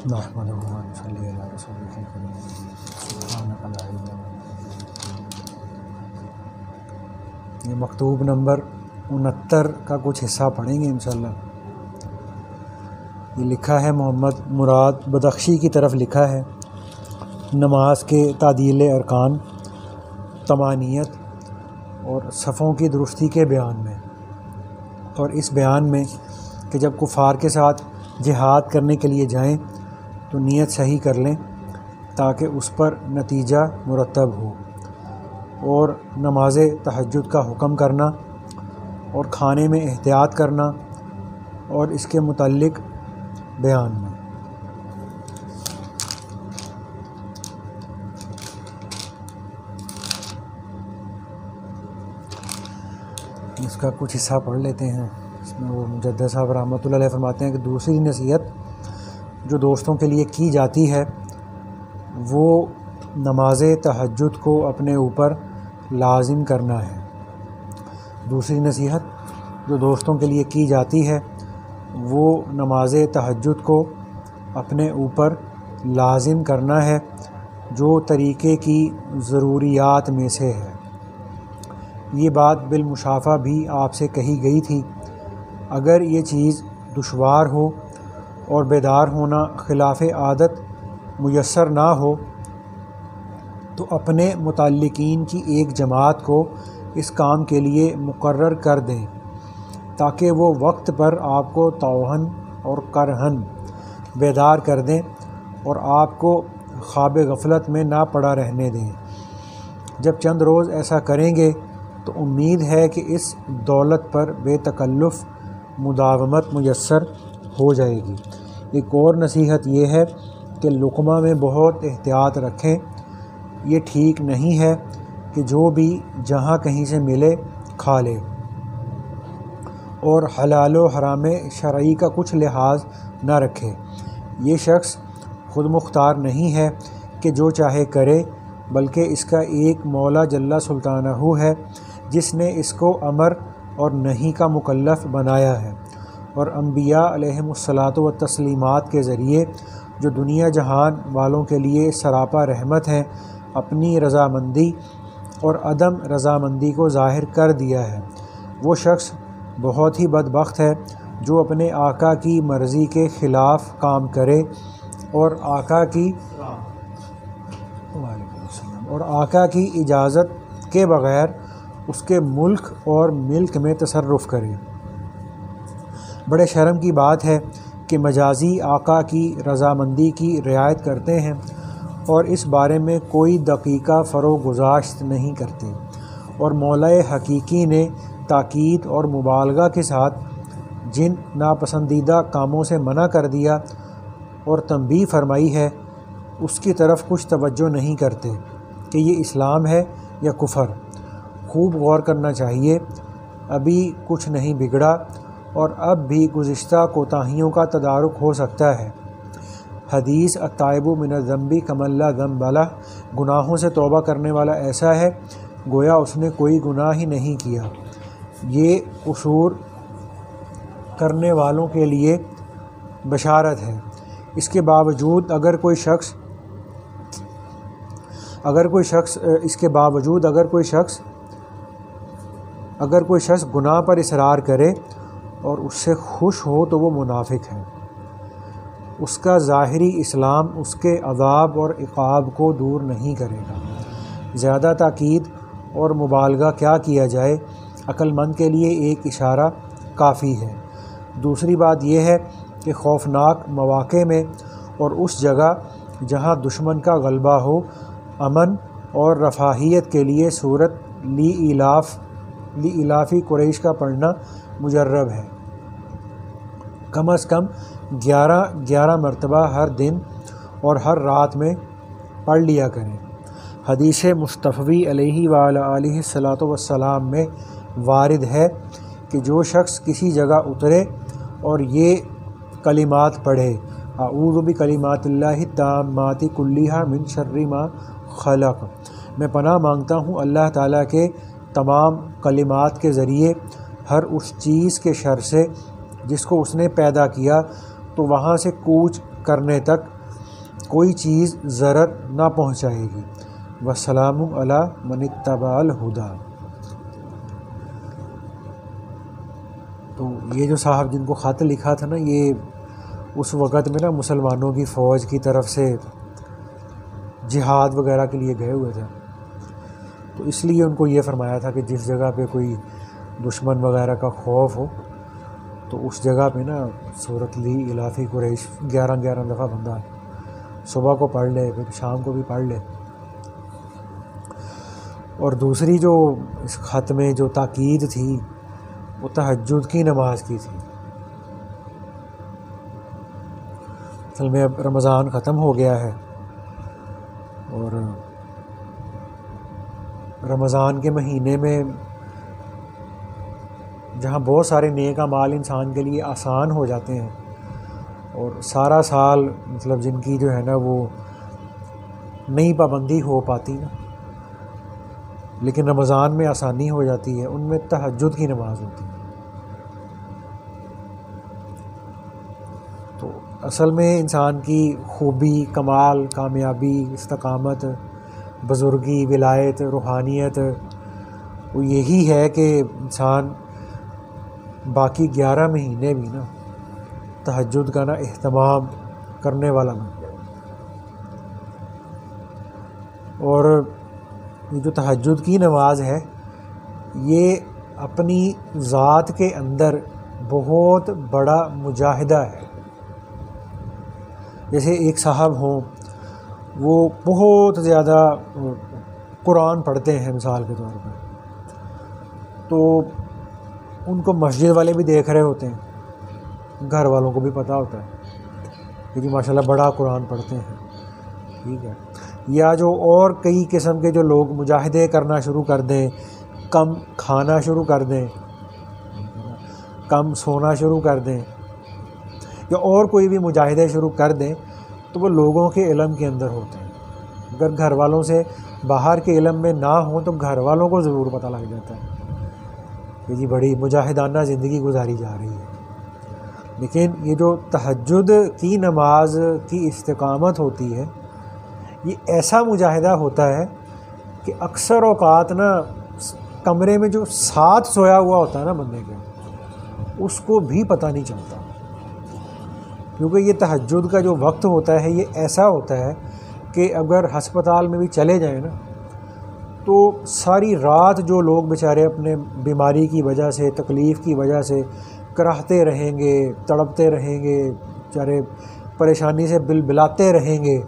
نحمدہ و نصلی علی رسولہ الکریم سبحانک لا علم لنا الا ما علمتنا۔ یہ مکتوب نمبر 69 کا کچھ حصہ پڑھیں گے انشاءاللہ۔ یہ لکھا ہے محمد مراد بدخشی کی طرف لکھا ہے، نماز کے تعدیل ارکان، طمانینت اور صفوں کی درستی کے بیان میں، اور اس بیان میں کہ جب کفار کے ساتھ جہاد کرنے کے لیے جائیں تو نیت صحیح کر لیں تاکہ اس پر نتیجہ مرتب ہو، اور نماز تہجد کا حکم کرنا اور کھانے میں احتیاط کرنا اور اس کے متعلق بیان میں۔ اس کا کچھ حصہ پڑھ لیتے ہیں۔ اس میں وہ مجدد صاحب رحمۃ اللہ علیہ فرماتے ہیں کہ دوسری نصیحت جو دوستوں کے لیے کی جاتی ہے وہ نماز تہجد کو اپنے اوپر لازم کرنا ہے۔ دوسری نصیحت جو دوستوں کے لیے کی جاتی ہے وہ نماز تہجد کو اپنے اوپر لازم کرنا ہے، جو طریقے کی ضروریات میں سے ہے۔ یہ بات بالمشافہ بھی آپ سے کہی گئی تھی۔ اگر یہ چیز دشوار ہو اور بیدار ہونا خلاف عادت میسر نہ ہو تو اپنے متعلقین کی ایک جماعت کو اس کام کے لیے مقرر کر دیں تاکہ وہ وقت پر آپ کو توہن اور کرہن بیدار کر دیں اور آپ کو خواب غفلت میں نہ پڑا رہنے دیں۔ جب چند روز ایسا کریں گے تو امید ہے کہ اس دولت پر بے تکلف مداومت میسر ہو جائے گی۔ ایک اور نصیحت یہ ہے کہ لقمہ میں بہت احتیاط رکھیں۔ یہ ٹھیک نہیں ہے کہ جو بھی جہاں کہیں سے ملے کھا لے، اور حلال و حرام شرعی کا کچھ لحاظ نہ رکھے۔ یہ شخص خود مختار نہیں ہے کہ جو چاہے کرے، بلکہ اس کا ایک مولا جل سلطانہ ہے جس نے اس کو امر اور نہی کا مکلف بنایا ہے، اور انبیاء علیہم الصلاۃ والتسلیمات کے ذریعے جو دنیا جہان والوں کے لیے سراپا رحمت ہیں، اپنی رضامندی اور عدم رضامندی کو ظاہر کر دیا ہے۔ وہ شخص بہت ہی بدبخت ہے جو اپنے آقا کی مرضی کے خلاف کام کرے اور آقا کی اجازت کے بغیر اس کے ملک اور ملک میں تصرف کرے۔ بڑے شرم کی بات ہے کہ مجازی آقا کی رضامندی کی رعایت کرتے ہیں اور اس بارے میں کوئی دقیقہ فروغ گزاشت نہیں کرتے، اور مولا حقیقی نے تاکید اور مبالغہ کے ساتھ جن ناپسندیدہ کاموں سے منع کر دیا اور تنبیہ فرمائی ہے اس کی طرف کچھ توجہ نہیں کرتے کہ یہ اسلام ہے یا کفر۔ خوب غور کرنا چاہیے، ابھی کچھ نہیں بگڑا اور اب بھی گزشتہ کوتاہیوں کا تدارک ہو سکتا ہے۔ حدیث التائب من الذنب کمن لا ذنب لہ، گناہوں سے توبہ کرنے والا ایسا ہے گویا اس نے کوئی گناہ ہی نہیں کیا۔ یہ قصور کرنے والوں کے لیے بشارت ہے۔ اس کے باوجود اگر کوئی شخص گناہ پر اصرار کرے اور اس سے خوش ہو تو وہ منافق ہے۔ اس کا ظاہری اسلام اس کے عذاب اور عقاب کو دور نہیں کرے گا۔ زیادہ تاکید اور مبالغہ کیا کیا جائے، عقل مند کے لیے ایک اشارہ کافی ہے۔ دوسری بات یہ ہے کہ خوفناک مواقع میں اور اس جگہ جہاں دشمن کا غلبہ ہو، امن اور رفاہیت کے لیے سورت لی الافی قریش کا پڑھنا مجرب ہے۔ کم از کم 11 مرتبہ ہر دن اور ہر رات میں پڑھ لیا کریں۔ حدیث مصطفی علیہ وآلہ الصلاۃ والسلام میں وارد ہے کہ جو شخص کسی جگہ اترے اور یہ کلمات پڑھے، اعوذ بکلمات اللہ التامات کلیہا من شر ما خلق، میں پناہ مانگتا ہوں اللہ تعالیٰ کے تمام کلمات کے ذریعے ہر اس چیز کے شر سے جس کو اس نے پیدا کیا، تو وہاں سے کوچ کرنے تک کوئی چیز ضرر نہ پہنچائے گی۔ وسلام علی من اتبع الہدی۔ تو یہ جو صاحب جن کو خط لکھا تھا نا، یہ اس وقت میں نا مسلمانوں کی فوج کی طرف سے جہاد وغیرہ کے لیے گئے ہوئے تھے، تو اس لیے ان کو یہ فرمایا تھا کہ جس جگہ پہ کوئی دشمن وغیرہ کا خوف ہو تو اس جگہ پہ نا سورۃ لی الافی قریش 11 دفعہ بندہ صبح کو پڑھ لے، پھر شام کو بھی پڑھ لے۔ اور دوسری جو اس خط میں جو تاکید تھی وہ تہجد کی نماز کی تھی۔ اصل میں اب رمضان ختم ہو گیا ہے، اور رمضان کے مہینے میں جہاں بہت سارے نیک اعمال انسان کے لیے آسان ہو جاتے ہیں، اور سارا سال مطلب جن کی جو ہے نا وہ نئی پابندی ہو پاتی نا، لیکن رمضان میں آسانی ہو جاتی ہے، ان میں تہجد کی نماز ہوتی ہے۔ تو اصل میں انسان کی خوبی، کمال، کامیابی، استقامت، بزرگی، ولایت، روحانیت وہ یہی ہے کہ انسان باقی 11 مہینے بھی نا تہجد کا نا اہتمام کرنے والا بن جائے۔ اور یہ جو تہجد کی نماز ہے یہ اپنی ذات کے اندر بہت بڑا مجاہدہ ہے۔ جیسے ایک صاحب ہوں، وہ بہت زیادہ قرآن پڑھتے ہیں مثال کے طور پر، تو ان کو مسجد والے بھی دیکھ رہے ہوتے ہیں، گھر والوں کو بھی پتہ ہوتا ہے کہ جی ماشاءاللہ بڑا قرآن پڑھتے ہیں، ٹھیک ہے۔ یا جو اور کئی قسم کے جو لوگ مجاہدے کرنا شروع کر دیں، کم کھانا شروع کر دیں، کم سونا شروع کر دیں، یا اور کوئی بھی مجاہدے شروع کر دیں، تو وہ لوگوں کے علم کے اندر ہوتے ہیں۔ اگر گھر والوں سے باہر کے علم میں نہ ہوں تو گھر والوں کو ضرور پتہ لگ جاتا ہے کہ جی بڑی مجاہدانہ زندگی گزاری جا رہی ہے۔ لیکن یہ جو تہجد کی نماز کی استقامت ہوتی ہے، یہ ایسا مجاہدہ ہوتا ہے کہ اکثر اوقات نا کمرے میں جو ساتھ سویا ہوا ہوتا ہے نا بندے کے، اس کو بھی پتہ نہیں چلتا، کیونکہ یہ تہجد کا جو وقت ہوتا ہے یہ ایسا ہوتا ہے کہ اگر ہسپتال میں بھی چلے جائیں نا تو ساری رات جو لوگ بیچارے اپنے بیماری کی وجہ سے، تکلیف کی وجہ سے کراہتے رہیں گے، تڑپتے رہیں گے، بیچارے پریشانی سے بلبلاتے رہیں گے،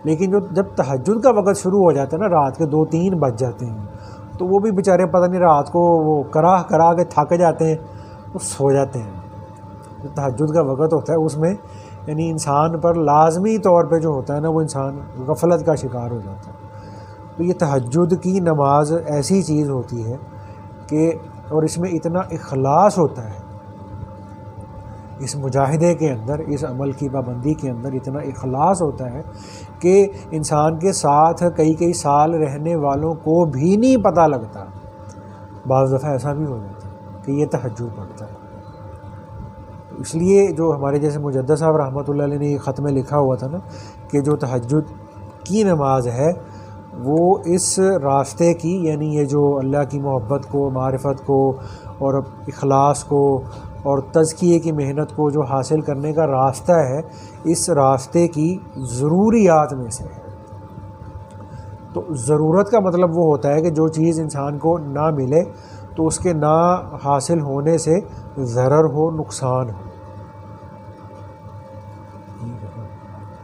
لیکن جب تہجد کا وقت شروع ہو جاتا ہے نا، رات کے 2-3 بج جاتے ہیں، تو وہ بھی بیچارے پتہ نہیں رات کو وہ کرا کے تھک جاتے ہیں، وہ سو جاتے ہیں۔ جو تہجد کا وقت ہوتا ہے اس میں یعنی انسان پر لازمی طور پہ جو ہوتا ہے نا وہ انسان غفلت کا شکار ہو جاتا ہے۔ تو یہ تہجد کی نماز ایسی چیز ہوتی ہے کہ اور اس میں اتنا اخلاص ہوتا ہے، اس مجاہدے کے اندر، اس عمل کی پابندی کے اندر اتنا اخلاص ہوتا ہے کہ انسان کے ساتھ کئی سال رہنے والوں کو بھی نہیں پتہ لگتا۔ بعض دفعہ ایسا بھی ہو جاتا ہے کہ یہ تہجد پڑھتا ہے۔ اس لیے جو ہمارے جیسے مجدد صاحب رحمۃ اللہ علیہ نے یہ خط میں لکھا ہوا تھا نا کہ جو تہجد کی نماز ہے وہ اس راستے کی، یعنی یہ جو اللہ کی محبت کو، معرفت کو اور اخلاص کو اور تزکیے کی محنت کو جو حاصل کرنے کا راستہ ہے، اس راستے کی ضروریات میں سے ہے۔ تو ضرورت کا مطلب وہ ہوتا ہے کہ جو چیز انسان کو نہ ملے تو اس کے نہ حاصل ہونے سے ضرر ہو، نقصان ہو۔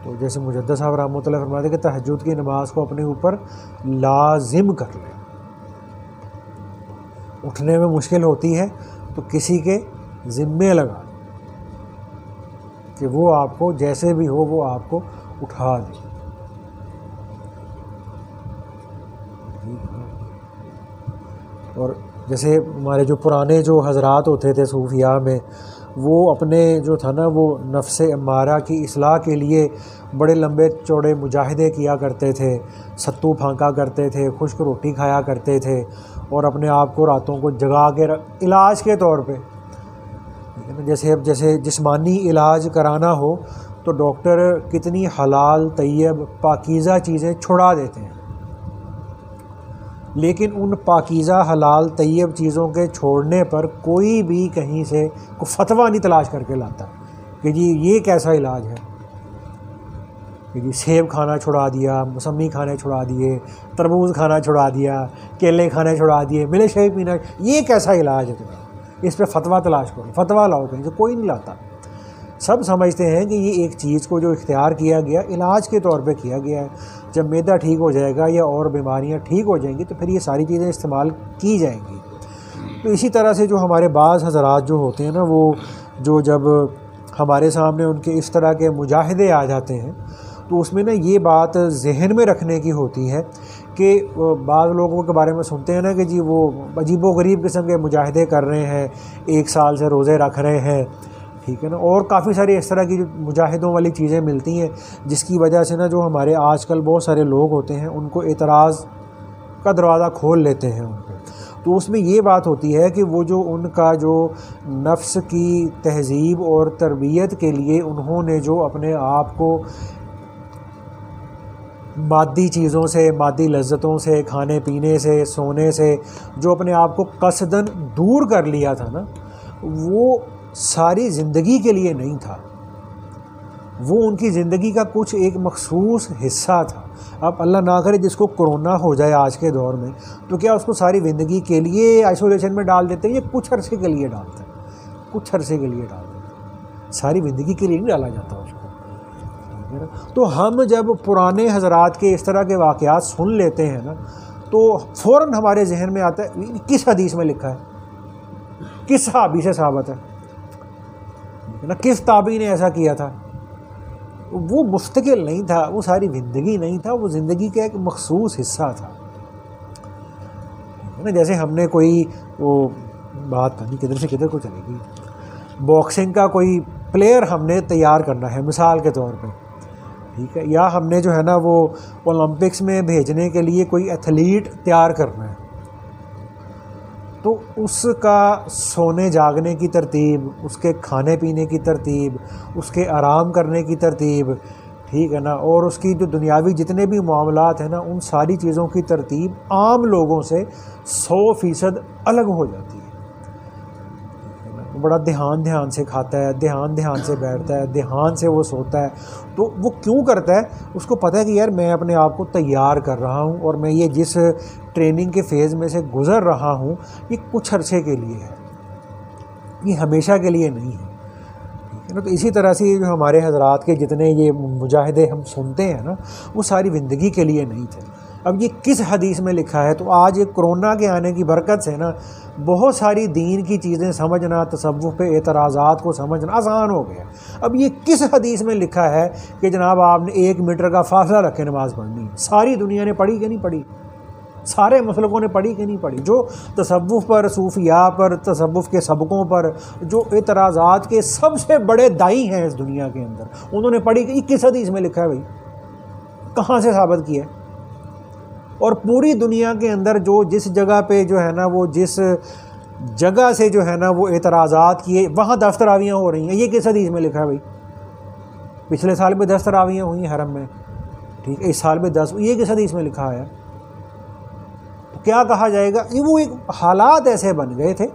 تو جیسے مجدد صاحب رحمۃ اللہ فرماتے ہیں کہ تہجد کی نماز کو اپنے اوپر لازم کر لیں۔ اٹھنے میں مشکل ہوتی ہے تو کسی کے ذمے لگا کہ وہ آپ کو جیسے بھی ہو وہ آپ کو اٹھا دے۔ اور جیسے ہمارے جو پرانے جو حضرات ہوتے تھے صوفیاء میں، وہ اپنے جو تھا نا وہ نفس امارہ کی اصلاح کے لیے بڑے لمبے چوڑے مجاہدے کیا کرتے تھے، ستو پھانکا کرتے تھے، خشک روٹی کھایا کرتے تھے، اور اپنے آپ کو راتوں کو جگا کے علاج کے طور پہ، جیسے جسمانی علاج کرانا ہو تو ڈاکٹر کتنی حلال طیب پاکیزہ چیزیں چھڑا دیتے ہیں، لیکن ان پاکیزہ حلال طیب چیزوں کے چھوڑنے پر کوئی بھی کہیں سے کوئی فتویٰ نہیں تلاش کر کے لاتا کہ جی یہ کیسا علاج ہے کہ جی سیب کھانا چھڑا دیا، موسمی کھانے چھڑا دیے، تربوز کھانا چھڑا دیا، کیلے کھانے چھڑا دیے، ملک شیک پینا، یہ کیسا علاج ہے تمہیں، اس پہ فتویٰ تلاش کرو، فتویٰ لاؤ کہیں سے، کوئی نہیں لاتا۔ سب سمجھتے ہیں کہ یہ ایک چیز کو جو اختیار کیا گیا علاج کے طور پہ کیا گیا ہے، جب معدہ ٹھیک ہو جائے گا یا اور بیماریاں ٹھیک ہو جائیں گی تو پھر یہ ساری چیزیں استعمال کی جائیں گی۔ تو اسی طرح سے جو ہمارے بعض حضرات جو ہوتے ہیں نا، وہ جو جب ہمارے سامنے ان کے اس طرح کے مجاہدے آ جاتے ہیں تو اس میں نا یہ بات ذہن میں رکھنے کی ہوتی ہے کہ بعض لوگوں کے بارے میں سنتے ہیں نا کہ جی وہ عجیب و غریب قسم کے مجاہدے کر رہے ہیں، 1 سال سے روزے رکھ رہے ہیں، ٹھیک ہے نا، اور کافی ساری اس طرح کی جو مجاہدوں والی چیزیں ملتی ہیں، جس کی وجہ سے نا جو ہمارے آج کل بہت سارے لوگ ہوتے ہیں ان کو اعتراض کا دروازہ کھول لیتے ہیں ان پہ۔ تو اس میں یہ بات ہوتی ہے کہ وہ جو ان کا جو نفس کی تہذیب اور تربیت کے لیے انہوں نے جو اپنے آپ کو مادی چیزوں سے، مادی لذتوں سے، کھانے پینے سے، سونے سے جو اپنے آپ کو قصداً دور کر لیا تھا نا، وہ ساری زندگی کے لیے نہیں تھا، وہ ان کی زندگی کا کچھ ایک مخصوص حصہ تھا۔ اب اللہ نہ کرے جس کو کرونا ہو جائے آج کے دور میں، تو کیا اس کو ساری زندگی کے لیے آئسولیشن میں ڈال دیتے ہیں یا کچھ عرصے کے لیے ڈالتے ہیں؟ کچھ عرصے کے لیے ڈال دیتے ہیں، ساری زندگی کے لیے نہیں ڈالا جاتا اس کو۔ تو ہم جب پرانے حضرات کے اس طرح کے واقعات سن لیتے ہیں نا تو فوراً ہمارے ذہن میں آتا ہے کس حدیث میں لکھا ہے، کس صحابی سے ثابت ہے نا، کس تابعی نے ایسا کیا تھا۔ وہ مستقل نہیں تھا، وہ ساری زندگی نہیں تھا، وہ زندگی کا ایک مخصوص حصہ تھا نا۔ جیسے ہم نے کوئی وہ بات نہیں کدھر سے کدھر کو چلے گی، باکسنگ کا کوئی پلیئر ہم نے تیار کرنا ہے مثال کے طور پہ، ٹھیک ہے، یا ہم نے جو ہے نا وہ اولمپکس میں بھیجنے کے لیے کوئی ایتھلیٹ تیار کرنا ہے، تو اس کا سونے جاگنے کی ترتیب، اس کے کھانے پینے کی ترتیب، اس کے آرام کرنے کی ترتیب، ٹھیک ہے نا، اور اس کی جو دنیاوی جتنے بھی معاملات ہیں نا، ان ساری چیزوں کی ترتیب عام لوگوں سے 100% الگ ہو جاتی ہے۔ بڑا دھیان سے کھاتا ہے، دھیان سے بیٹھتا ہے، دھیان سے وہ سوتا ہے، تو وہ کیوں کرتا ہے؟ اس کو پتہ ہے کہ یار میں اپنے آپ کو تیار کر رہا ہوں اور میں یہ جس ٹریننگ کے فیز میں سے گزر رہا ہوں یہ کچھ عرصے کے لیے ہے، یہ ہمیشہ کے لیے نہیں ہے، ٹھیک ہے نا۔ تو اسی طرح سے یہ جو ہمارے حضرات کے جتنے یہ مجاہدے ہم سنتے ہیں نا، وہ ساری زندگی کے لیے نہیں تھے۔ اب یہ کس حدیث میں لکھا ہے؟ تو آج کرونا کے آنے کی برکت سے نا بہت ساری دین کی چیزیں سمجھنا، تصوف پہ اعتراضات کو سمجھنا آسان ہو گیا۔ اب یہ کس حدیث میں لکھا ہے کہ جناب آپ نے 1 میٹر کا فاصلہ رکھ کے نماز پڑھنی ہے؟ ساری دنیا نے پڑھی کہ نہیں پڑھی؟ سارے مسلکوں نے پڑھی کہ نہیں پڑھی؟ جو تصوف پر، صوفیاء پر، تصوف کے سبقوں پر جو اعتراضات کے سب سے بڑے دائی ہیں اس دنیا کے اندر، انہوں نے پڑھی کہ یہ کس حدیث میں لکھا ہے بھائی؟ کہاں سے ثابت کیا ہے؟ اور پوری دنیا کے اندر جو جس جگہ پہ جو ہے نا، وہ جس جگہ سے جو ہے نا وہ اعتراضات کیے، وہاں 10 تراویحیں ہو رہی ہیں، یہ کس حدیث میں لکھا ہے بھائی؟ پچھلے سال میں 10 تراویحیں ہوئی حرم میں، ٹھیک ہے، اس سال میں 10، یہ کس حدیث میں لکھا ہے؟ تو کیا کہا جائے گا؟ یہ وہ ایک حالات ایسے بن گئے تھے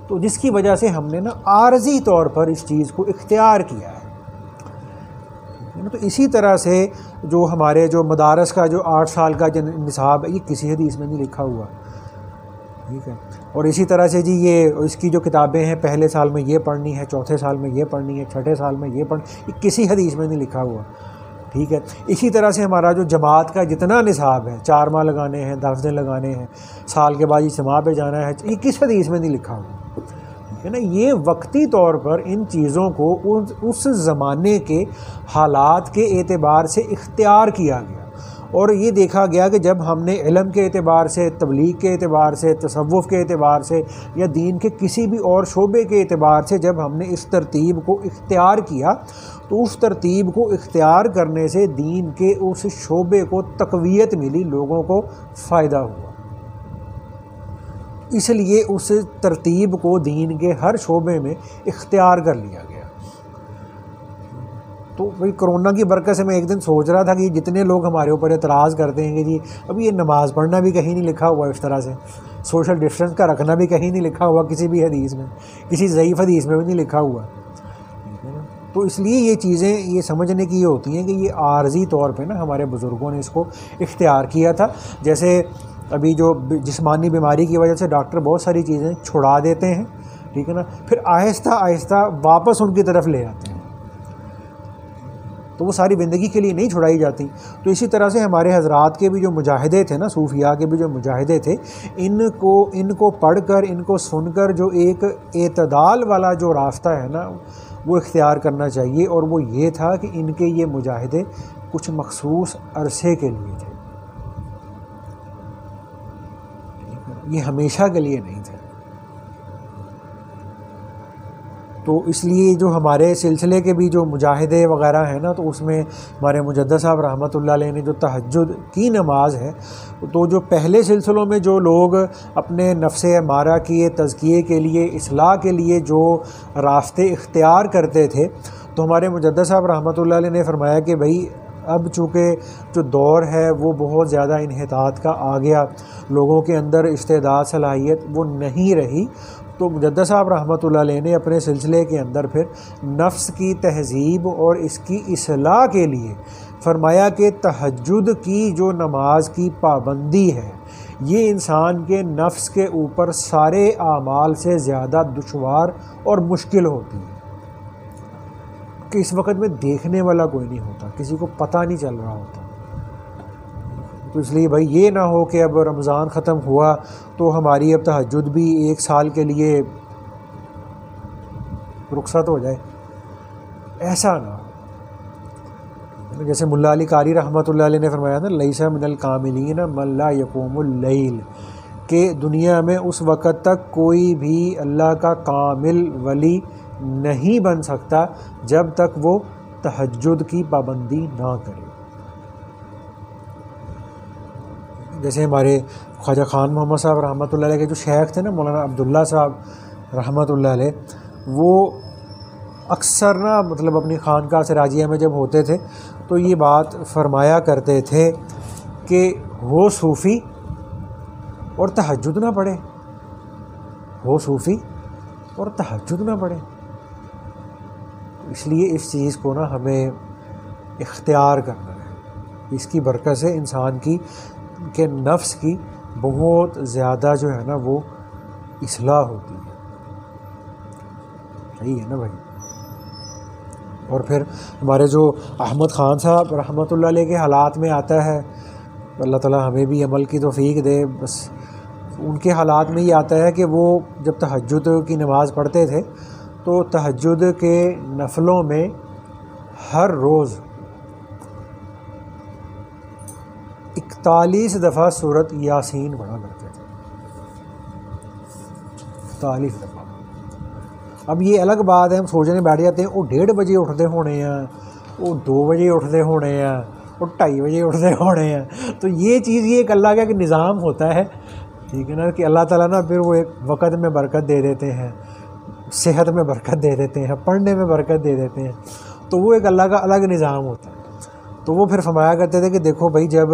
تو جس کی وجہ سے ہم نے نا عارضی طور پر اس چیز کو اختیار کیا ہے۔ تو اسی طرح سے جو ہمارے جو مدارس کا جو 8 سال کا جو نصاب ہے، یہ کسی حدیث میں نہیں لکھا ہوا، ٹھیک ہے۔ اور اسی طرح سے جی یہ اس کی جو کتابیں ہیں، پہلے سال میں یہ پڑھنی ہے، چوتھے سال میں یہ پڑھنی ہے، چھٹے سال میں یہ پڑھنی، یہ کسی حدیث میں نہیں لکھا ہوا، ٹھیک ہے۔ اسی طرح سے ہمارا جو جماعت کا جتنا نصاب ہے، 4 ماہ لگانے ہیں، 10 دن لگانے ہیں، سال کے بعد اجتماع پہ جانا ہے، یہ کس حدیث میں نہیں لکھا ہوا ہے نا۔ یہ وقتی طور پر ان چیزوں کو اس زمانے کے حالات کے اعتبار سے اختیار کیا گیا، اور یہ دیکھا گیا کہ جب ہم نے علم کے اعتبار سے، تبلیغ کے اعتبار سے، تصوف کے اعتبار سے یا دین کے کسی بھی اور شعبے کے اعتبار سے جب ہم نے اس ترتیب کو اختیار کیا تو اس ترتیب کو اختیار کرنے سے دین کے اس شعبے کو تقویت ملی، لوگوں کو فائدہ ہوا، اس لیے اس ترتیب کو دین کے ہر شعبے میں اختیار کر لیا گیا۔ تو بھائی کرونا کی برکت سے میں ایک دن سوچ رہا تھا کہ جتنے لوگ ہمارے اوپر اعتراض کرتے ہیں کہ جی اب یہ نماز پڑھنا بھی کہیں نہیں لکھا ہوا اس طرح سے، سوشل ڈسٹینس کا رکھنا بھی کہیں نہیں لکھا ہوا کسی بھی حدیث میں، کسی ضعیف حدیث میں بھی نہیں لکھا ہوا، تو اس لیے یہ چیزیں یہ سمجھنے کی یہ ہوتی ہیں کہ یہ عارضی طور پہ نا ہمارے بزرگوں نے اس کو اختیار کیا تھا. جیسے ابھی جو جسمانی بیماری کی وجہ سے ڈاکٹر بہت ساری چیزیں چھڑا دیتے ہیں، ٹھیک ہے نا، پھر آہستہ آہستہ واپس ان کی طرف لے آتے ہیں، تو وہ ساری زندگی کے لیے نہیں چھڑائی جاتی. تو اسی طرح سے ہمارے حضرات کے بھی جو مجاہدے تھے نا، صوفیاء کے بھی جو مجاہدے تھے، ان کو پڑھ کر، ان کو سن کر جو ایک اعتدال والا جو راستہ ہے نا وہ اختیار کرنا چاہیے، اور وہ یہ تھا کہ ان کے یہ مجاہدے کچھ مخصوص عرصے کے لیے تھے، یہ ہمیشہ کے لیے نہیں تھے. تو اس لیے جو ہمارے سلسلے کے بھی جو مجاہدے وغیرہ ہیں نا، تو اس میں ہمارے مجدد صاحب رحمۃ اللہ علیہ نے جو تہجد کی نماز ہے، تو جو پہلے سلسلوں میں جو لوگ اپنے نفس امارہ کی تزکیے کے لیے، اصلاح کے لیے جو راستے اختیار کرتے تھے، تو ہمارے مجدد صاحب رحمۃ اللہ علیہ نے فرمایا کہ بھائی اب چونکہ جو دور ہے وہ بہت زیادہ انحطاط کا آ گیا، لوگوں کے اندر استعداد صلاحیت وہ نہیں رہی، تو مجدد صاحب رحمۃ اللہ علیہ نے اپنے سلسلے کے اندر پھر نفس کی تہذیب اور اس کی اصلاح کے لیے فرمایا کہ تہجد کی جو نماز کی پابندی ہے، یہ انسان کے نفس کے اوپر سارے اعمال سے زیادہ دشوار اور مشکل ہوتی ہے، کہ اس وقت میں دیکھنے والا کوئی نہیں ہوتا، کسی کو پتہ نہیں چل رہا ہوتا. تو اس لیے بھائی یہ نہ ہو کہ اب رمضان ختم ہوا تو ہماری اب تہجد بھی 1 سال کے لیے رخصت ہو جائے، ایسا نہ ہو. جیسے ملا علی قاری رحمۃ اللہ علیہ نے فرمایا تھا لیس من الکاملین من لا یقوم اللیل، کہ دنیا میں اس وقت تک کوئی بھی اللہ کا کامل ولی نہیں بن سکتا جب تک وہ تہجد کی پابندی نہ کرے. جیسے ہمارے خواجہ خان محمد صاحب رحمۃ اللہ علیہ کے جو شیخ تھے نا، مولانا عبداللہ صاحب رحمۃ اللہ علیہ، وہ اکثر نا مطلب اپنی خانقاہ سراجیہ میں جب ہوتے تھے تو یہ بات فرمایا کرتے تھے کہ ہو صوفی اور تہجد نہ پڑھے، ہو صوفی اور تہجد نہ پڑھے. اس لیے اس چیز کو نا ہمیں اختیار کرنا ہے، اس کی برکت سے انسان کے نفس کی بہت زیادہ جو ہے نا وہ اصلاح ہوتی ہے. صحیح ہے نا بھائی. اور پھر ہمارے جو احمد خان صاحب رحمۃ اللہ علیہ کے حالات میں آتا ہے، اللہ تعالیٰ ہمیں بھی عمل کی توفیق دے، بس ان کے حالات میں یہ آتا ہے کہ وہ جب تہجد کی نماز پڑھتے تھے تو تہجد کے نفلوں میں ہر روز 41 دفعہ سورۃ یاسین پڑھا کرتے تھے، 41 دفعہ. اب یہ الگ بات ہے، ہم سوچنے بیٹھ جاتے ہیں وہ 1:30 بجے اٹھتے ہونے ہیں، وہ 2 بجے اٹھتے ہونے ہیں، وہ 2:30 بجے اٹھتے ہونے ہیں. تو یہ چیز یہ ایک اللہ کا ایک نظام ہوتا ہے، ٹھیک ہے نا، کہ اللہ تعالیٰ نا پھر وہ ایک وقت میں برکت دے دیتے ہیں، صحت میں برکت دے دیتے ہیں، پڑھنے میں برکت دے دیتے ہیں. تو وہ ایک اللہ کا الگ نظام ہوتا ہے. تو وہ پھر فرمایا کرتے تھے کہ دیکھو بھائی جب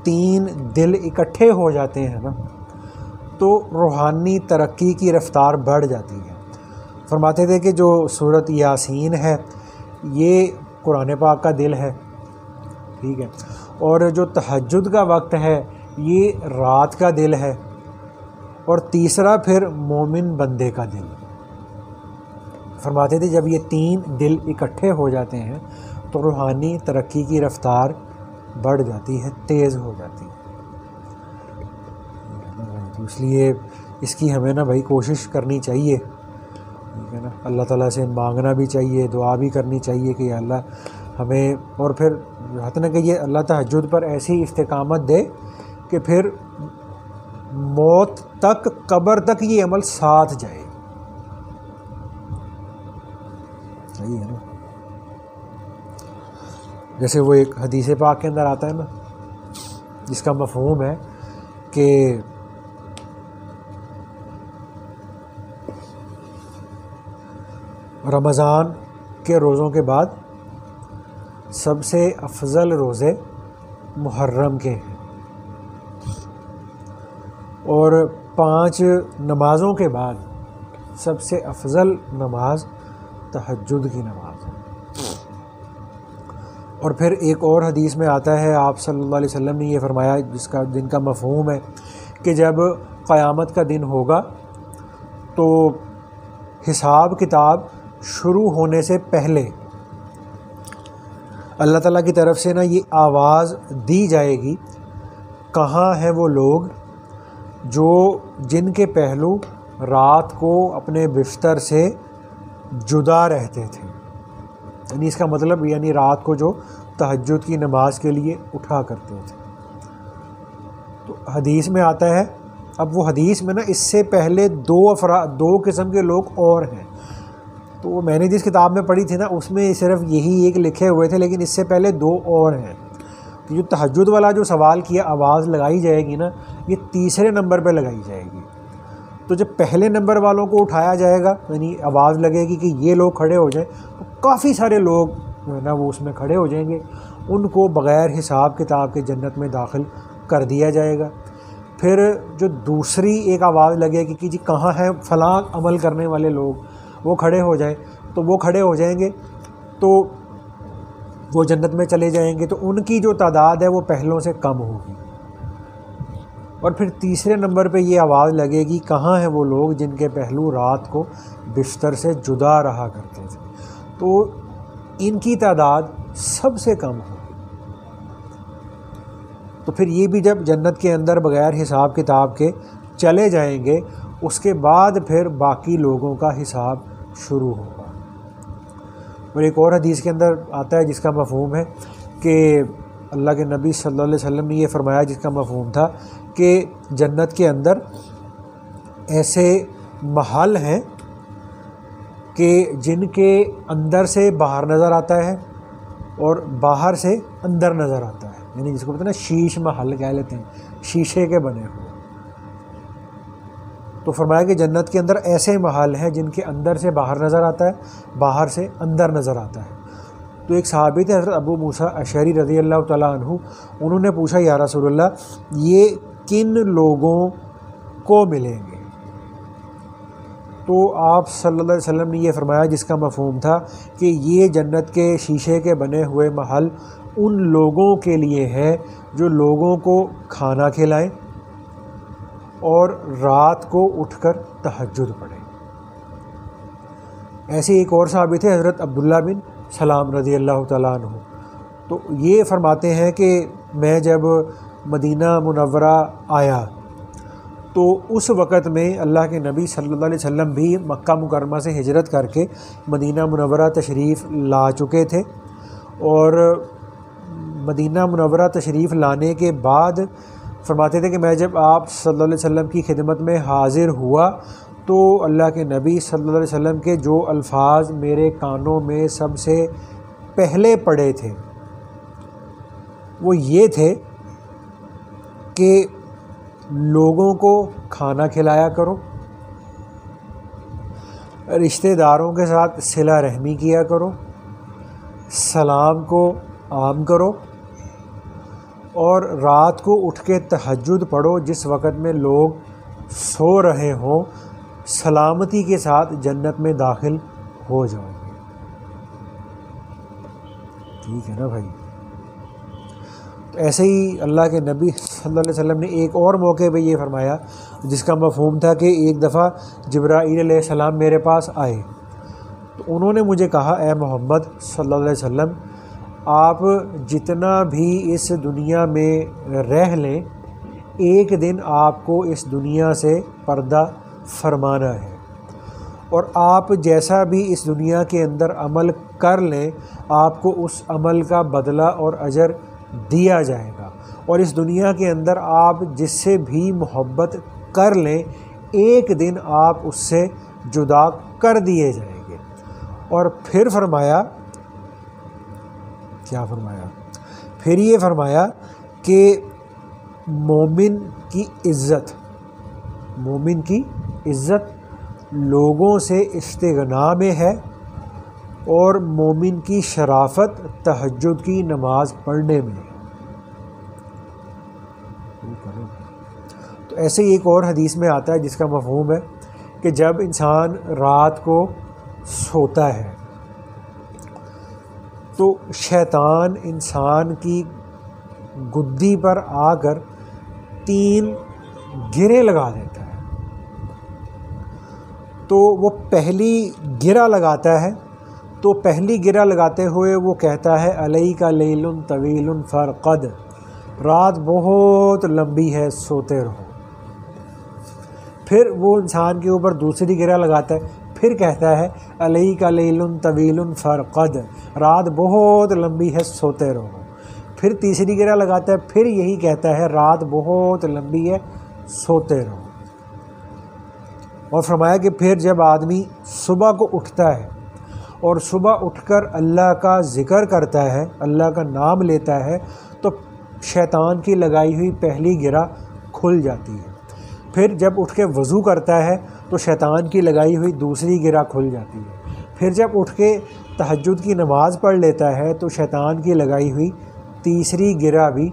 3 دل اکٹھے ہو جاتے ہیں نا تو روحانی ترقی کی رفتار بڑھ جاتی ہے. فرماتے تھے کہ جو سورۃ یاسین ہے یہ قرآن پاک کا دل ہے، ٹھیک ہے، اور جو تہجد کا وقت ہے یہ رات کا دل ہے، اور تیسرا پھر مومن بندے کا دل. فرماتے تھے جب یہ 3 دل اکٹھے ہو جاتے ہیں تو روحانی ترقی کی رفتار بڑھ جاتی ہے، تیز ہو جاتی ہے. تو اس لیے اس کی ہمیں نا بھائی کوشش کرنی چاہیے، ٹھیک ہے نا، اللہ تعالیٰ سے مانگنا بھی چاہیے، دعا بھی کرنی چاہیے کہ اللہ ہمیں، اور پھر حتیٰ کہ یہ اللہ تہجد پر ایسی استقامت دے کہ پھر موت تک، قبر تک یہ عمل ساتھ جائے. صحیح ہے نا. جیسے وہ ایک حدیث پاک کے اندر آتا ہے نا جس کا مفہوم ہے کہ رمضان کے روزوں کے بعد سب سے افضل روزے محرم کے ہیں، اور 5 نمازوں کے بعد سب سے افضل نماز تہجد کی نماز ہے۔ اور پھر ایک اور حدیث میں آتا ہے، آپ صلی اللہ علیہ وسلم نے یہ فرمایا جن کا مفہوم ہے کہ جب قیامت کا دن ہوگا تو حساب کتاب شروع ہونے سے پہلے اللہ تعالیٰ کی طرف سے یہ آواز دی جائے گی، کہاں ہیں وہ لوگ جن کے پہلو رات کو اپنے بستر سے جدا رہتے تھے، یعنی اس کا مطلب رات کو جو تہجد کی نماز کے لیے اٹھا کرتے تھے۔ تو حدیث میں آتا ہے، اب وہ حدیث میں اس سے پہلے 2 قسم کے لوگ اور ہیں، تو وہ میں نے جس کتاب میں پڑھی تھی اس میں صرف یہی ایک لکھے ہوئے تھے، لیکن اس سے پہلے 2 اور ہیں۔ تو جو تہجد والا جو سوال کیا آواز لگائی جائے گی یہ تیسرے نمبر پہ لگائی جائے گی۔ تو جب پہلے نمبر والوں کو اٹھایا جائے گا، یعنی آواز لگے گی کہ یہ لوگ کھڑے ہو جائیں، تو کافی سارے لوگ وہ اس میں کھڑے ہو جائیں گے، ان کو بغیر حساب کتاب کے جنت میں داخل کر دیا جائے گا۔ پھر جو دوسری ایک آواز لگے گی کہ جی کہاں ہیں فلاں عمل کرنے والے لوگ، وہ کھڑے ہو جائیں، تو وہ کھڑے ہو جائیں گے تو وہ جنت میں چلے جائیں گے، تو ان کی جو تعداد ہے وہ پہلوں سے کم ہوگی۔ اور پھر تیسرے نمبر پہ یہ آواز لگے گی، کہاں ہیں وہ لوگ جن کے پہلو رات کو بستر سے جدا رہا کرتے تھے، تو ان کی تعداد سب سے کم ہوگی۔ تو پھر یہ بھی جب جنت کے اندر بغیر حساب کتاب کے چلے جائیں گے، اس کے بعد پھر باقی لوگوں کا حساب شروع ہوگا۔ اور ایک اور حدیث کے اندر آتا ہے جس کا مفہوم ہے کہ اللہ کے نبی صلی اللہ علیہ وسلم نے یہ فرمایا، جس کا مفہوم تھا کہ جنت کے اندر ایسے محل ہیں کہ جن کے اندر سے باہر نظر آتا ہے اور باہر سے اندر نظر آتا ہے، یعنی جس کو پتہ نا شیش محل کہہ لیتے ہیں، شیشے کے بنے ہوئے۔ تو فرمایا کہ جنت کے اندر ایسے محل ہیں جن کے اندر سے باہر نظر آتا ہے، باہر سے اندر نظر آتا ہے۔ تو ایک صحابی تھے حضرت ابو موسیٰ اشعری رضی اللہ تعالیٰ عنہ، انہوں نے پوچھا یا رسول اللہ یہ کن لوگوں کو ملیں گے؟ تو آپ صلی اللہ علیہ وسلم نے یہ فرمایا جس کا مفہوم تھا کہ یہ جنت کے شیشے کے بنے ہوئے محل ان لوگوں کے لیے ہے جو لوگوں کو کھانا کھلائیں اور رات کو اٹھ کر تہجد پڑھیں۔ ایسے ایک اور صحابی تھے حضرت عبداللہ بن سلام رضی اللہ تعالیٰ عنہ، تو یہ فرماتے ہیں کہ میں جب مدینہ منورہ آیا تو اس وقت میں اللہ کے نبی صلی اللہ علیہ وسلم بھی مکہ مکرمہ سے ہجرت کر کے مدینہ منورہ تشریف لا چکے تھے، اور مدینہ منورہ تشریف لانے کے بعد فرماتے تھے کہ میں جب آپ صلی اللہ علیہ وسلم کی خدمت میں حاضر ہوا تو اللہ کے نبی صلی اللہ علیہ وسلم کے جو الفاظ میرے کانوں میں سب سے پہلے پڑے تھے وہ یہ تھے کہ لوگوں کو کھانا کھلایا کرو، رشتہ داروں کے ساتھ صلہ رحمی کیا کرو، سلام کو عام کرو، اور رات کو اٹھ کے تہجد پڑھو جس وقت میں لوگ سو رہے ہوں، سلامتی کے ساتھ جنت میں داخل ہو جاؤ گے۔ ٹھیک ہے نا بھائی؟ تو ایسے ہی اللہ کے نبی صلی اللہ علیہ وسلم نے ایک اور موقع پہ یہ فرمایا جس کا مفہوم تھا کہ ایک دفعہ جبرائیل علیہ السلام میرے پاس آئے، تو انہوں نے مجھے کہا اے محمد صلی اللہ علیہ وسلم آپ جتنا بھی اس دنیا میں رہ لیں ایک دن آپ کو اس دنیا سے پردہ فرمانا ہے، اور آپ جیسا بھی اس دنیا کے اندر عمل کر لیں آپ کو اس عمل کا بدلہ اور اجر دیا جائے گا، اور اس دنیا کے اندر آپ جس سے بھی محبت کر لیں ایک دن آپ اس سے جدا کر دیے جائیں گے۔ اور پھر فرمایا، کیا فرمایا؟ پھر یہ فرمایا کہ مومن کی عزت لوگوں سے استغنا میں ہے اور مومن کی شرافت تہجد کی نماز پڑھنے میں۔ تو ایسے ہی ایک اور حدیث میں آتا ہے جس کا مفہوم ہے کہ جب انسان رات کو سوتا ہے تو شیطان انسان کی گدی پر آ کر 3 گرے لگا دیتا ہے۔ تو وہ پہلی گرہ لگاتا ہے، تو پہلی گرہ لگاتے ہوئے وہ کہتا ہے علیک لیل طویل فرقد، رات بہت لمبی ہے سوتے رہو۔ پھر وہ انسان کے اوپر دوسری گرہ لگاتا ہے، پھر کہتا ہے علیک لیل طویل فرقد، رات بہت لمبی ہے سوتے رہو۔ پھر تیسری گرہ لگاتا ہے، پھر یہی کہتا ہے رات بہت لمبی ہے سوتے رہو۔ اور فرمایا کہ پھر جب آدمی صبح کو اٹھتا ہے اور صبح اٹھ کر اللہ کا ذکر کرتا ہے، اللہ کا نام لیتا ہے، تو شیطان کی لگائی ہوئی پہلی گرہ کھل جاتی ہے۔ پھر جب اٹھ کے وضو کرتا ہے تو شیطان کی لگائی ہوئی دوسری گرہ کھل جاتی ہے۔ پھر جب اٹھ کے تہجد کی نماز پڑھ لیتا ہے تو شیطان کی لگائی ہوئی تیسری گرہ بھی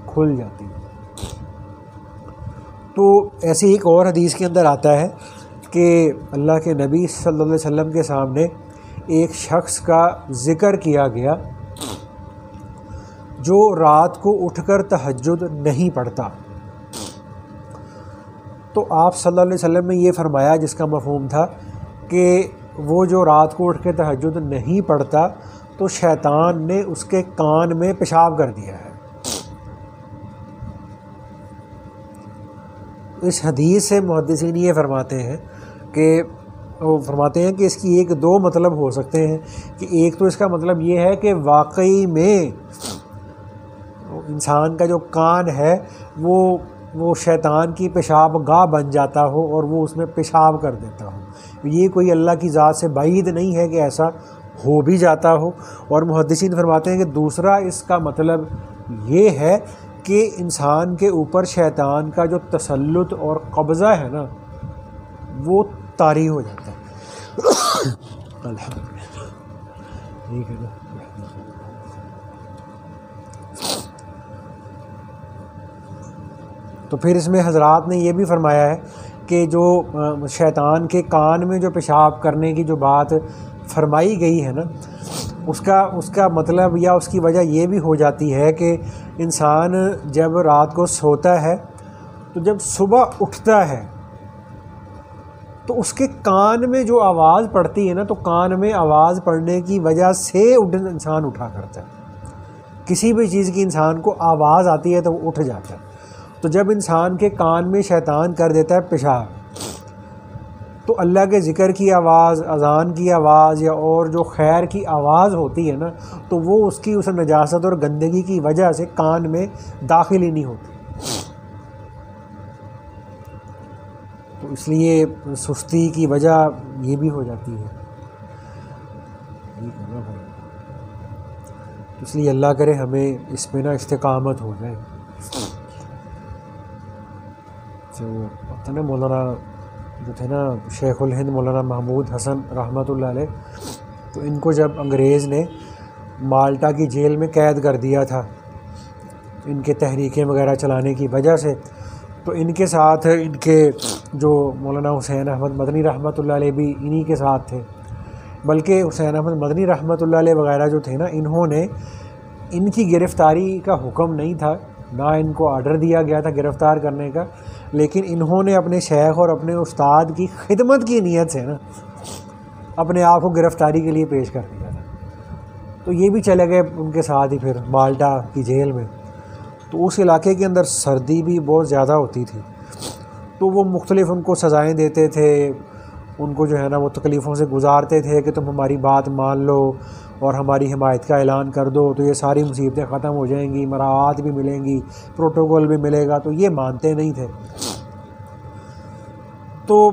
کھل جاتی ہے۔ تو ایسی ایک اور حدیث کے اندر آتا ہے کہ اللہ کے نبی صلی اللہ علیہ وسلم کے سامنے ایک شخص کا ذکر کیا گیا جو رات کو اٹھ کر تہجد نہیں پڑھتا۔ تو آپ صلی اللہ علیہ وسلم نے یہ فرمایا جس کا مفہوم تھا کہ وہ جو رات کو اٹھ کے تہجد نہیں پڑھتا تو شیطان نے اس کے کان میں پیشاب کر دیا ہے۔ اس حدیث سے محدثین یہ فرماتے ہیں کہ اس کی 1-2 مطلب ہو سکتے ہیں کہ ایک تو اس کا مطلب یہ ہے کہ واقعی میں انسان کا جو کان ہے وہ شیطان کی پیشاب گاہ بن جاتا ہو اور وہ اس میں پیشاب کر دیتا ہو۔ یہ کوئی اللہ کی ذات سے بعید نہیں ہے کہ ایسا ہو بھی جاتا ہو۔ اور محدثین فرماتے ہیں کہ دوسرا اس کا مطلب یہ ہے کہ انسان کے اوپر شیطان کا جو تسلط اور قبضہ ہے نا وہ طاری ہو جاتا ہے۔ الحمدللہ ٹھیک ہے نا۔ تو پھر اس میں حضرات نے یہ بھی فرمایا ہے کہ جو شیطان کے کان میں جو پیشاب کرنے کی جو بات فرمائی گئی ہے نا اس کا مطلب یا اس کی وجہ یہ بھی ہو جاتی ہے کہ انسان جب رات کو سوتا ہے تو جب صبح اٹھتا ہے تو اس کے کان میں جو آواز پڑتی ہے نا تو کان میں آواز پڑنے کی وجہ سے انسان اٹھا کرتا ہے۔ کسی بھی چیز کی انسان کو آواز آتی ہے تو وہ اٹھ جاتا ہے۔ تو جب انسان کے کان میں شیطان کر دیتا ہے پیشاب تو اللہ کے ذکر کی آواز، اذان کی آواز یا اور جو خیر کی آواز ہوتی ہے نا تو وہ اس کی نجاست اور گندگی کی وجہ سے کان میں داخل ہی نہیں ہوتی۔ تو اس لیے سستی کی وجہ یہ بھی ہو جاتی ہے۔ اس لیے اللہ کرے ہمیں اس پہ استقامت ہو جائے۔ تو پتہ نا مولانا جو تھے نا شیخ الہند مولانا محمود حسن رحمۃ اللہ علیہ، تو ان کو جب انگریز نے مالٹا کی جیل میں قید کر دیا تھا ان کے تحریکیں وغیرہ چلانے کی وجہ سے، تو ان کے ساتھ ان کے جو مولانا حسین احمد مدنی رحمۃ اللہ علیہ بھی انہی کے ساتھ تھے، بلکہ حسین احمد مدنی رحمۃ اللہ علیہ وغیرہ جو تھے نا انہوں نے ان کی گرفتاری کا حکم نہیں تھا، نہ ان کو آرڈر دیا گیا تھا گرفتار کرنے کا، لیکن انہوں نے اپنے شیخ اور اپنے استاد کی خدمت کی نیت سے نا اپنے آپ کو گرفتاری کے لیے پیش کر دیا تھا۔ تو یہ بھی چلے گئے ان کے ساتھ ہی پھر مالٹا کی جیل میں۔ تو اس علاقے کے اندر سردی بھی بہت زیادہ ہوتی تھی، تو وہ مختلف ان کو سزائیں دیتے تھے، ان کو جو ہے نا وہ تکلیفوں سے گزارتے تھے کہ تم ہماری بات مان لو اور ہماری حمایت کا اعلان کر دو تو یہ ساری مصیبتیں ختم ہو جائیں گی، مراعات بھی ملیں گی، پروٹوکول بھی ملے گا۔ تو یہ مانتے نہیں تھے۔ تو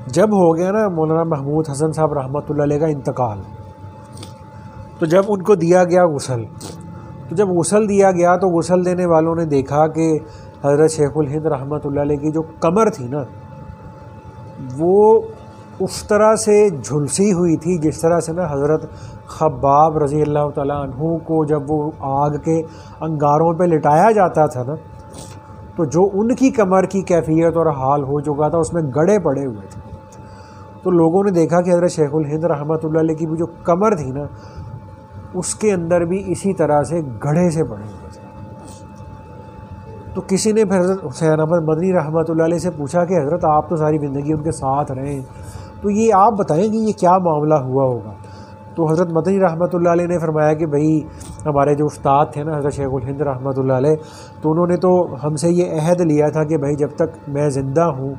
جب ہو گیا نا مولانا محمود حسن صاحب رحمۃ اللہ علیہ کا انتقال، تو جب ان کو دیا گیا غسل، تو جب غسل دیا گیا تو غسل دینے والوں نے دیکھا کہ حضرت شیخ الہند رحمۃ اللہ علیہ کی جو کمر تھی نا وہ اس طرح سے جھلسی ہوئی تھی جس طرح سے نا حضرت خباب رضی اللہ تعالیٰ عنہ کو جب وہ آگ کے انگاروں پہ لٹایا جاتا تھا نا، تو جو ان کی کمر کی کیفیت اور حال ہو چکا تھا اس میں گڑھے پڑے ہوئے تھے. تو لوگوں نے دیکھا کہ حضرت شیخ الہند رحمۃ اللہ علیہ کی بھی جو کمر تھی نا اس کے اندر بھی اسی طرح سے گڑھے سے پڑے ہوئے تھے. تو کسی نے پھر حضرت حسین احمد مدنی رحمۃ اللہ علیہ سے پوچھا کہ حضرت آپ تو ساری زندگی ان کے ساتھ رہے ہیں، تو یہ آپ بتائیں کہ یہ کیا معاملہ ہوا ہوگا. تو حضرت مدنی رحمۃ اللہ علیہ نے فرمایا کہ بھئی ہمارے جو استاد تھے نا حضرت شیخ الہند رحمۃ اللہ علیہ، تو انہوں نے تو ہم سے یہ عہد لیا تھا کہ بھئی جب تک میں زندہ ہوں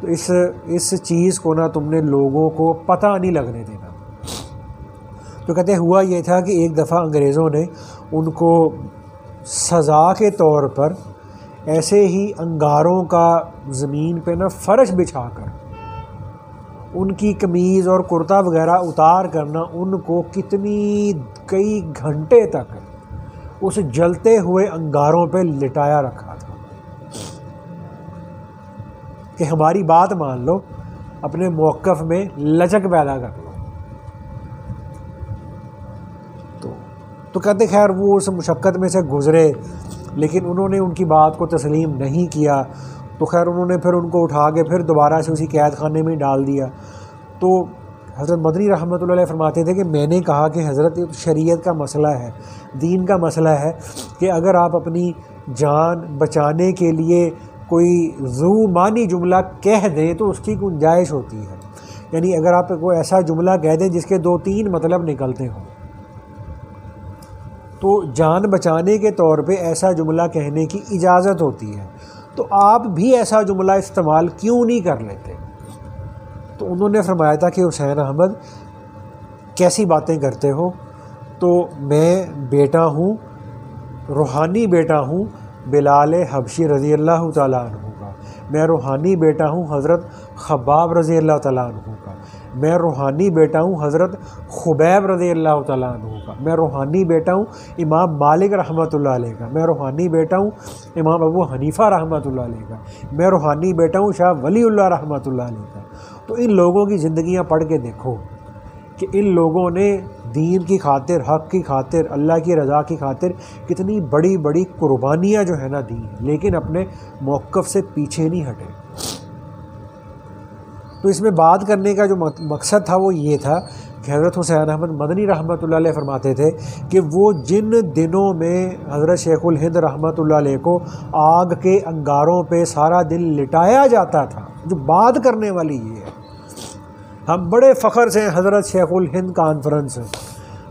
تو اس چیز کو نا تم نے لوگوں کو پتہ نہیں لگنے دینا. تو کہتے ہوا یہ تھا کہ ایک دفعہ انگریزوں نے ان کو سزا کے طور پر ایسے ہی انگاروں کا زمین پہ نا فرش بچھا کر ان کی قمیض اور کرتا وغیرہ اتار کرنا ان کو کئی گھنٹے تک اس جلتے ہوئے انگاروں پہ لٹایا رکھا تھا کہ ہماری بات مان لو، اپنے موقف میں لچک پیدا کر لو. تو کہتے خیر وہ اس مشقت میں سے گزرے، لیکن انہوں نے ان کی بات کو تسلیم نہیں کیا. تو خیر انہوں نے پھر ان کو اٹھا کے پھر دوبارہ سے اسی قید خانے میں ڈال دیا. تو حضرت مدنی رحمۃ اللہ علیہ فرماتے تھے کہ میں نے کہا کہ حضرت شریعت کا مسئلہ ہے، دین کا مسئلہ ہے کہ اگر آپ اپنی جان بچانے کے لیے کوئی ذو معنی جملہ کہہ دیں تو اس کی گنجائش ہوتی ہے. یعنی اگر آپ کوئی ایسا جملہ کہہ دیں جس کے 2-3 مطلب نکلتے ہوں، تو جان بچانے کے طور پہ ایسا جملہ کہنے کی اجازت ہوتی ہے. تو آپ بھی ایسا جملہ استعمال کیوں نہیں کر لیتے؟ تو انہوں نے فرمایا تھا کہ حسین احمد کیسی باتیں کرتے ہو، تو میں بیٹا ہوں، روحانی بیٹا ہوں بلال حبشی رضی اللہ تعالیٰ عنہ کا، میں روحانی بیٹا ہوں حضرت خباب رضی اللہ تعالیٰ عنہ کا، میں روحانی بیٹا ہوں حضرت خبیب رضی اللہ تعالیٰ عنہ کا، میں روحانی بیٹا ہوں امام مالک رحمۃ اللہ علیہ کا، میں روحانی بیٹا ہوں امام ابو حنیفہ رحمۃ اللہ علیہ کا، میں روحانی بیٹا ہوں شاہ ولی اللہ رحمۃ اللہ علیہ کا. تو ان لوگوں کی زندگیاں پڑھ کے دیکھو کہ ان لوگوں نے دین کی خاطر، حق کی خاطر، اللہ کی رضا کی خاطر کتنی بڑی بڑی قربانیاں جو ہے نا دی، لیکن اپنے موقف سے پیچھے نہیں ہٹے. تو اس میں بات کرنے کا جو مقصد تھا وہ یہ تھا کہ حضرت حسین احمد مدنی رحمۃ اللہ علیہ فرماتے تھے کہ وہ جن دنوں میں حضرت شیخ الہند رحمۃ اللہ علیہ کو آگ کے انگاروں پہ سارا دن لٹایا جاتا تھا، جو بات کرنے والی یہ ہے. ہم بڑے فخر سے حضرت شیخ الہند کانفرنس،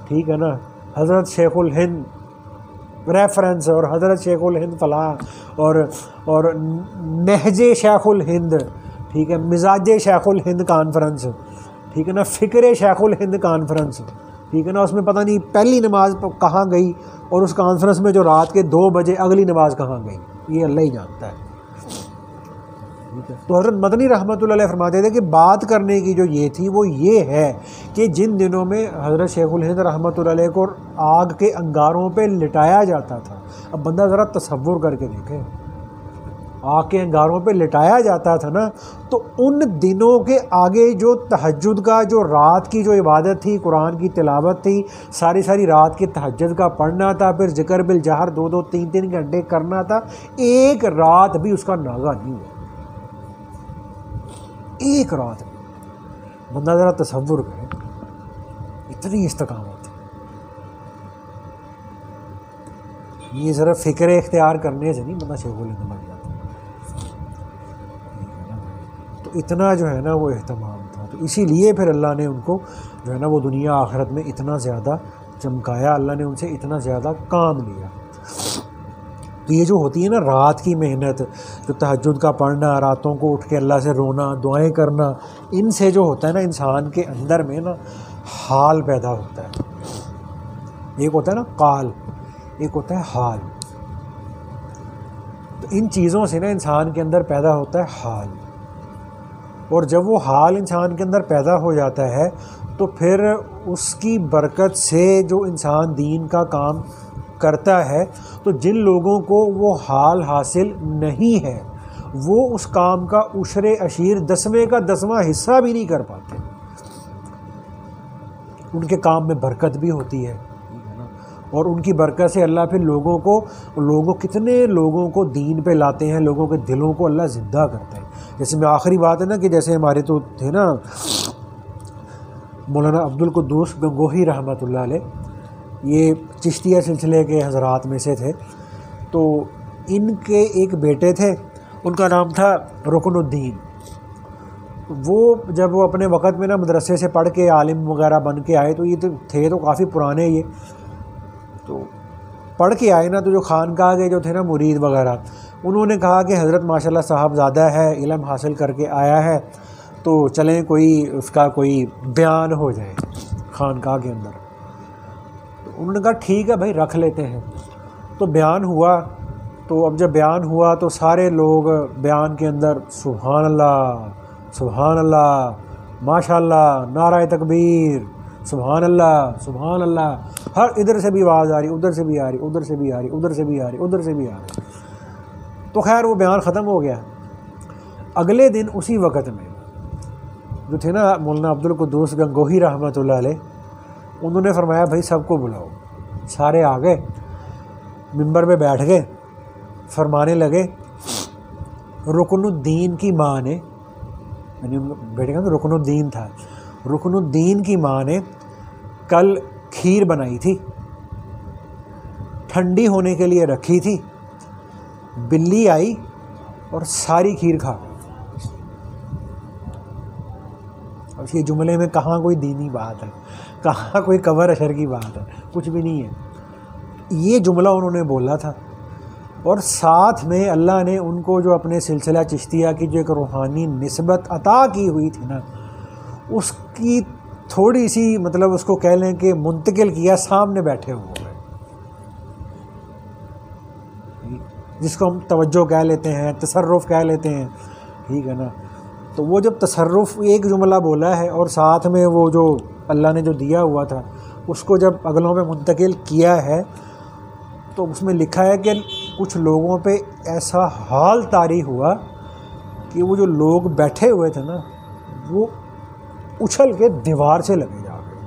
ٹھیک ہے نا، حضرت شیخ الہند ریفرنس اور حضرت شیخ الہند فلاں اور نہج شیخ الہند، ٹھیک ہے، مزاج شیخ الہند کانفرنس، ٹھیک ہے نا، فکر شیخ الہند کانفرنس، ٹھیک ہے نا. اس میں پتہ نہیں پہلی نماز کہاں گئی اور اس کانفرنس میں جو رات کے 2 بجے اگلی نماز کہاں گئی، یہ اللہ ہی جانتا ہے. تو حضرت مدنی رحمۃ اللہ علیہ فرماتے تھے کہ بات کرنے کی جو یہ تھی وہ یہ ہے کہ جن دنوں میں حضرت شیخ الہند رحمۃ اللہ علیہ کو آگ کے انگاروں پہ لٹایا جاتا تھا. اب بندہ ذرا تصور کر کے دیکھے، آگ کے انگاروں پہ لٹایا جاتا تھا نا، تو ان دنوں کے آگے جو تہجد کا، جو رات کی جو عبادت تھی، قرآن کی تلاوت تھی، ساری رات کی تہجد کا پڑھنا تھا، پھر ذکر بالجہر 2-2 3-3 گھنٹے کرنا تھا، ایک رات بھی اس کا ناغہ نہیں ہوا. ایک رات میں بندہ ذرا تصور کرے، اتنی استقامت. یہ ذرا فکر اختیار کرنے سے نہیں بندہ شیخ الہند بن جاتا. تو اتنا جو ہے نا وہ اہتمام تھا. تو اسی لیے پھر اللہ نے ان کو جو ہے نا وہ دنیا آخرت میں اتنا زیادہ چمکایا، اللہ نے ان سے اتنا زیادہ کام لیا. تو یہ جو ہوتی ہے نا رات کی محنت، جو تہجد کا پڑھنا، راتوں کو اٹھ کے اللہ سے رونا، دعائیں کرنا، ان سے جو ہوتا ہے نا انسان کے اندر میں نا حال پیدا ہوتا ہے. ایک ہوتا ہے نا قال، ایک ہوتا ہے حال. تو ان چیزوں سے نا انسان کے اندر پیدا ہوتا ہے حال، اور جب وہ حال انسان کے اندر پیدا ہو جاتا ہے تو پھر اس کی برکت سے جو انسان دین کا کام کرتا ہے، تو جن لوگوں کو وہ حال حاصل نہیں ہے وہ اس کام کا عشر عشیر 10ویں کا 10واں حصہ بھی نہیں کر پاتے. ان کے کام میں برکت بھی ہوتی ہے اور ان کی برکت سے اللہ پھر کتنے لوگوں کو دین پہ لاتے ہیں, لوگوں کے دلوں کو اللہ زندہ کرتا ہے. جیسے میں آخری بات ہے نا کہ جیسے ہمارے تو تھے نا مولانا عبدالقدوس گنگوہی رحمۃ اللہ علیہ, یہ چشتیہ سلسلے کے حضرات میں سے تھے. تو ان کے ایک بیٹے تھے, ان کا نام تھا رکن الدین. وہ جب وہ اپنے وقت میں نا مدرسے سے پڑھ کے عالم وغیرہ بن کے آئے, تو یہ تو تھے تو کافی پرانے, یہ تو پڑھ کے آئے نا, تو جو خانقاہ کے جو تھے نا مرید وغیرہ, انہوں نے کہا کہ حضرت ماشاءاللہ صاحب زیادہ ہے, علم حاصل کر کے آیا ہے, تو چلیں کوئی اس کا کوئی بیان ہو جائے خانقاہ کے اندر. تو انہوں نے کہا ٹھیک ہے بھائی رکھ لیتے ہیں. تو بیان ہوا. تو اب جب بیان ہوا تو سارے لوگ بیان کے اندر سبحان اللہ سبحان اللہ ماشاء اللہ نعرہ تکبیر سبحان اللہ سبحان اللہ, ہر ادھر سے بھی آواز آ رہی, ادھر سے بھی آ رہی, ادھر سے بھی آ رہی, ادھر سے بھی آ رہی, ادھر سے بھی آ رہی. تو خیر وہ بیان ختم ہو گیا. اگلے دن اسی وقت میں جو تھے نا مولانا عبدالقدوس گنگوہی رحمۃ اللہ علیہ, انہوں نے فرمایا بھائی سب کو بلاؤ. سارے آ گئے, ممبر پہ بیٹھ گئے, فرمانے لگے رکن الدین کی ماں نے, یعنی بیٹے کا رکن الدین تھا, رکن الدین کی ماں نے کل کھیر بنائی تھی, ٹھنڈی ہونے کے لیے رکھی تھی, بلی آئی اور ساری کھیر کھا گئی. اب یہ جملے میں کہاں کوئی دینی بات ہے, کہاں کوئی قبر اشر کی بات ہے, کچھ بھی نہیں ہے. یہ جملہ انہوں نے بولا تھا, اور ساتھ میں اللہ نے ان کو جو اپنے سلسلہ چشتیہ کی جو ایک روحانی نسبت عطا کی ہوئی تھی نا, اس کی تھوڑی سی مطلب اس کو کہہ لیں کہ منتقل کیا سامنے بیٹھے ہوئے, جس کو ہم توجہ کہہ لیتے ہیں, تصرف کہہ لیتے ہیں, ٹھیک ہے نا. تو وہ جب تصرف ایک جملہ بولا ہے اور ساتھ میں وہ جو اللہ نے جو دیا ہوا تھا اس کو جب اگلوں پہ منتقل کیا ہے, تو اس میں لکھا ہے کہ کچھ لوگوں پہ ایسا حال طاری ہوا کہ وہ جو لوگ بیٹھے ہوئے تھے نا وہ اچھل کے دیوار سے لگے جا گئے,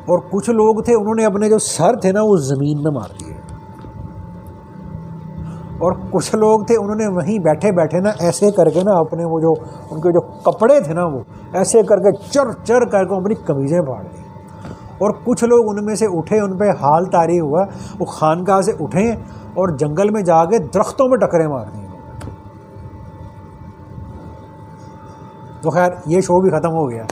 اور کچھ لوگ تھے انہوں نے اپنے جو سر تھے نا وہ زمین میں مار دیے, اور کچھ لوگ تھے انہوں نے وہیں بیٹھے بیٹھے نا ایسے کر کے نا اپنے وہ جو ان کے جو کپڑے تھے نا وہ ایسے کر کے چر چر کر کے اپنی قمیضیں پھاڑ دی. اور کچھ لوگ ان میں سے اٹھے, ان پہ حال طاری ہوا, وہ خانقاہ سے اٹھے اور جنگل میں جا کے درختوں میں ٹکرے مار دیں. تو خیر یہ شو بھی ختم ہو گیا.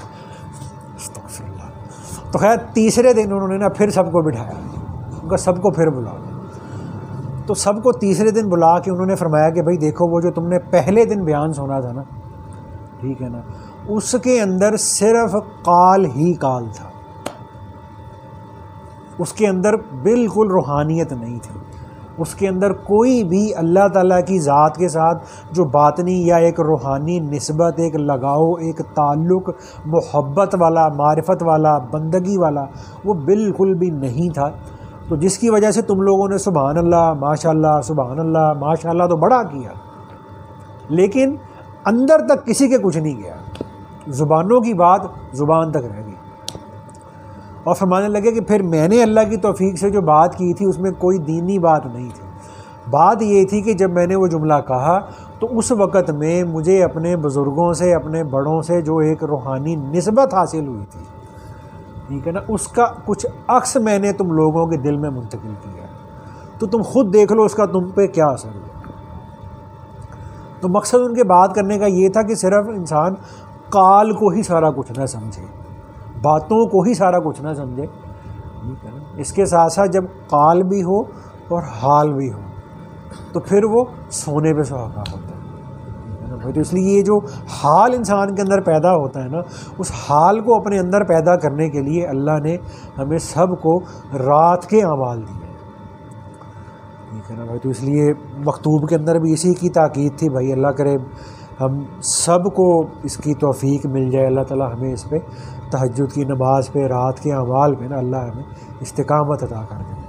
استغفر اللہ. تو خیر تیسرے دن انہوں نے نا پھر سب کو بٹھایا, ان کا سب کو پھر بلاؤ. تو سب کو تیسرے دن بلا کے انہوں نے فرمایا کہ بھائی دیکھو وہ جو تم نے پہلے دن بیان سنا تھا نا, ٹھیک ہے نا, اس کے اندر صرف قال ہی قال تھا, اس کے اندر بالکل روحانیت نہیں تھی, اس کے اندر کوئی بھی اللہ تعالیٰ کی ذات کے ساتھ جو باطنی یا ایک روحانی نسبت, ایک لگاؤ, ایک تعلق, محبت والا, معرفت والا, بندگی والا وہ بالکل بھی نہیں تھا. تو جس کی وجہ سے تم لوگوں نے سبحان اللہ ماشاء اللہ سبحان اللہ ماشاء اللہ تو بڑا کیا, لیکن اندر تک کسی کے کچھ نہیں گیا, زبانوں کی بات زبان تک رہ گئی. اور فرمانے لگے کہ پھر میں نے اللہ کی توفیق سے جو بات کی تھی اس میں کوئی دینی بات نہیں تھی. بات یہ تھی کہ جب میں نے وہ جملہ کہا تو اس وقت میں مجھے اپنے بزرگوں سے, اپنے بڑوں سے جو ایک روحانی نسبت حاصل ہوئی تھی, ٹھیک ہے نا, اس کا کچھ عکس میں نے تم لوگوں کے دل میں منتقل کیا. تو تم خود دیکھ لو اس کا تم پہ کیا اثر ہوا. تو مقصد ان کے بات کرنے کا یہ تھا کہ صرف انسان قال کو ہی سارا کچھ نہ سمجھے, باتوں کو ہی سارا کچھ نہ سمجھے, ٹھیک ہے نا. اس کے ساتھ ساتھ جب قال بھی ہو اور حال بھی ہو تو پھر وہ سونے پہ سہاگا ہوتا ہے. تو اس لیے یہ جو حال انسان کے اندر پیدا ہوتا ہے نا, اس حال کو اپنے اندر پیدا کرنے کے لیے اللہ نے ہمیں سب کو رات کے اعمال دیے, ٹھیک ہے نا بھائی. تو اس لیے مکتوب کے اندر بھی اسی کی تاکید تھی, بھائی اللہ کرے ہم سب کو اس کی توفیق مل جائے, اللہ تعالیٰ ہمیں اس پہ تہجد کی نماز پہ, رات کے اعمال پہ نا اللہ ہمیں استقامت عطا کر دے.